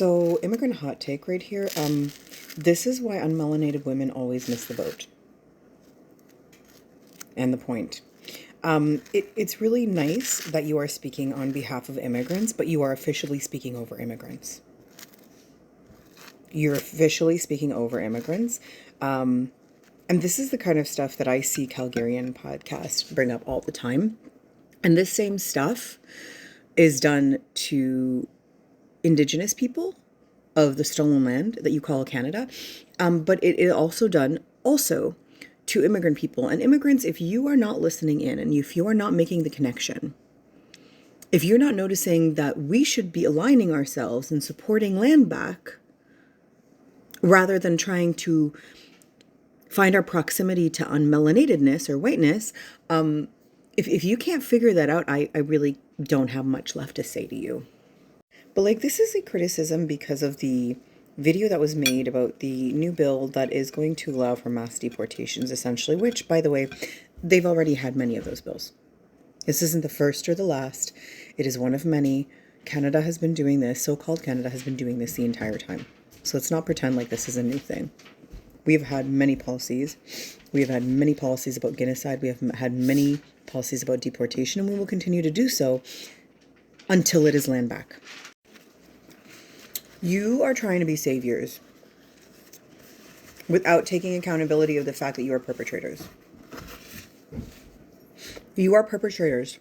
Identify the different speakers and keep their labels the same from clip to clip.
Speaker 1: So, immigrant hot take right here. This is why unmelanated women always miss the boat. And the point. It's really nice that you are speaking on behalf of immigrants, but you are officially speaking over immigrants. You're officially speaking over immigrants. And this is the kind of stuff that I see Calgarian podcasts bring up all the time. And this same stuff is done to Indigenous people of the stolen land that you call Canada. But it is also done also to immigrant people. And immigrants, if you are not listening in and if you are not making the connection, if you're not noticing that we should be aligning ourselves and supporting land back rather than trying to find our proximity to unmelanatedness or whiteness, if you can't figure that out, I really don't have much left to say to you. But like, this is a criticism because of the video that was made about the new bill that is going to allow for mass deportations, essentially, which, by the way, they've already had many of those bills. This isn't the first or the last. It is one of many. Canada has been doing this. So-called Canada has been doing this the entire time. So let's not pretend like this is a new thing. We have had many policies. We have had many policies about genocide. We have had many policies about deportation, and we will continue to do so until it is land back. You are trying to be saviors without taking accountability of the fact that you are perpetrators. You are perpetrators.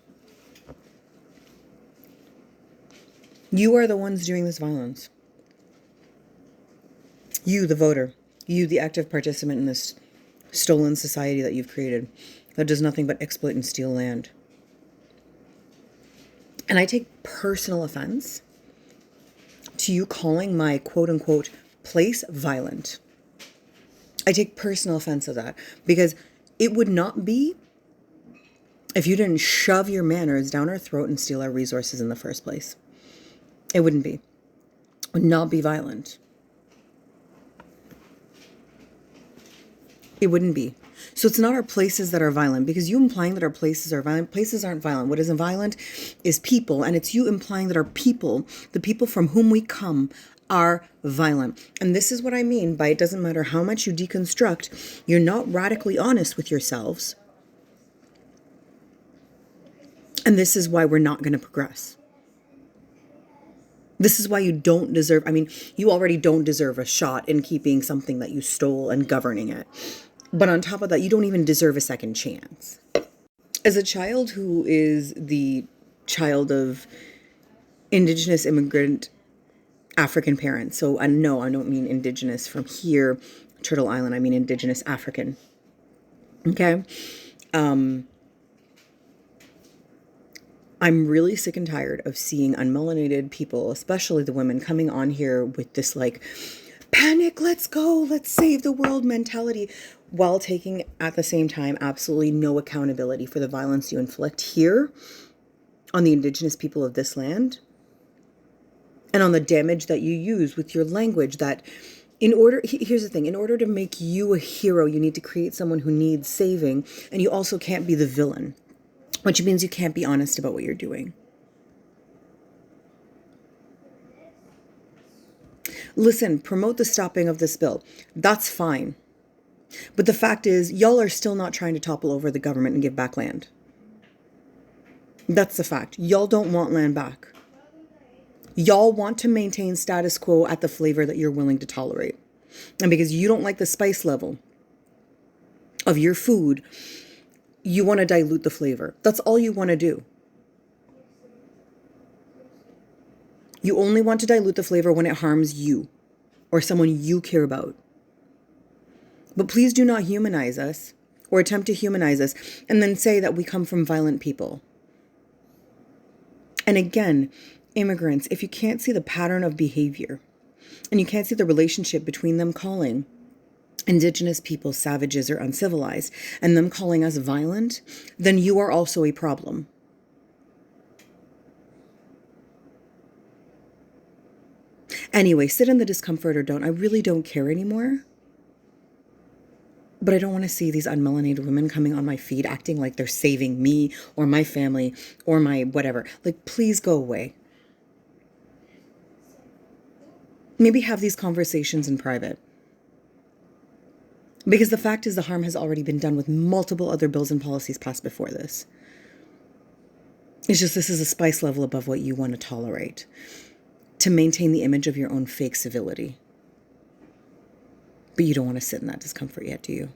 Speaker 1: You are the ones doing this violence. You, the voter. You, the active participant in this stolen society that you've created that does nothing but exploit and steal land. And I take personal offense to you calling my quote-unquote place violent. I take personal offense of that because it would not be if you didn't shove your manners down our throat and steal our resources in the first place. It wouldn't be. It would not be violent. It wouldn't be. So it's not our places that are violent, because you implying that our places are violent. Places aren't violent. What isn't violent is people. And it's you implying that our people, the people from whom we come, are violent. And this is what I mean by it doesn't matter how much you deconstruct, you're not radically honest with yourselves. And this is why we're not going to progress. This is why you don't deserve, you already don't deserve a shot in keeping something that you stole and governing it. But on top of that, you don't even deserve a second chance. As a child who is the child of Indigenous immigrant African parents, so no, I don't mean Indigenous from here, Turtle Island, I mean Indigenous African. Okay? I'm really sick and tired of seeing unmelanated people, especially the women, coming on here with this like, panic, let's go, let's save the world mentality, while taking at the same time absolutely no accountability for the violence you inflict here on the Indigenous people of this land and on the damage that you use with your language. That here's the thing, in order to make you a hero, you need to create someone who needs saving, and you also can't be the villain, which means you can't be honest about what you're doing. Listen, promote the stopping of this bill. That's fine. But the fact is, y'all are still not trying to topple over the government and give back land. That's the fact. Y'all don't want land back. Y'all want to maintain status quo at the flavor that you're willing to tolerate. And because you don't like the spice level of your food, you want to dilute the flavor. That's all you want to do. You only want to dilute the flavor when it harms you or someone you care about. But please do not humanize us or attempt to humanize us and then say that we come from violent people. And again, immigrants, if you can't see the pattern of behavior and you can't see the relationship between them calling Indigenous people savages or uncivilized and them calling us violent, then you are also a problem. Anyway, sit in the discomfort or don't. I really don't care anymore. But I don't want to see these unmelanated women coming on my feed acting like they're saving me or my family or my whatever. Like, please go away. Maybe have these conversations in private. Because the fact is, the harm has already been done with multiple other bills and policies passed before this. It's just this is a spice level above what you want to tolerate to maintain the image of your own fake civility. But you don't want to sit in that discomfort yet, do you?